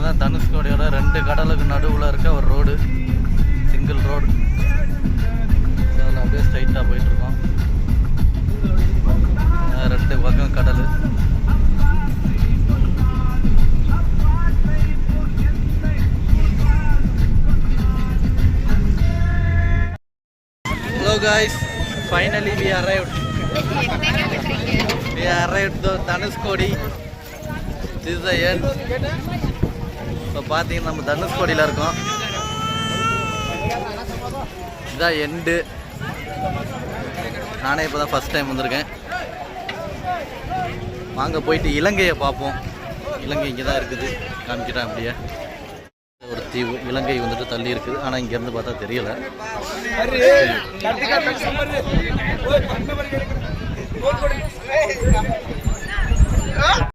இதுதான் தனுஷ்கோடியோட 2 கடலுக்கு நடுவில் இருக்க ஒரு ரோடு, சிங்கிள் ரோடு. அதில் அப்படியே ஸ்ட்ரைட்டாக போயிட்டுருக்கோம். 2 பக்கம் கடல். Hello guys, finally we arrived. We arrived to Dhanushkodi. This is the end. இப்போ பார்த்தீங்கன்னா நம்ம தனுஷ்கோடியில் இருக்கோம். இதுதான் எண்டு. நானே இப்போ தான் ஃபஸ்ட் டைம் வந்திருக்கேன். வாங்க போயிட்டு இலங்கையை பார்ப்போம். இலங்கை இங்கே தான் இருக்குது, காமிக்கிறேன். அப்படியே ஒரு தீவு இலங்கை வந்துட்டு தள்ளி இருக்குது. ஆனால் இங்கேருந்து பார்த்தா தெரியலை.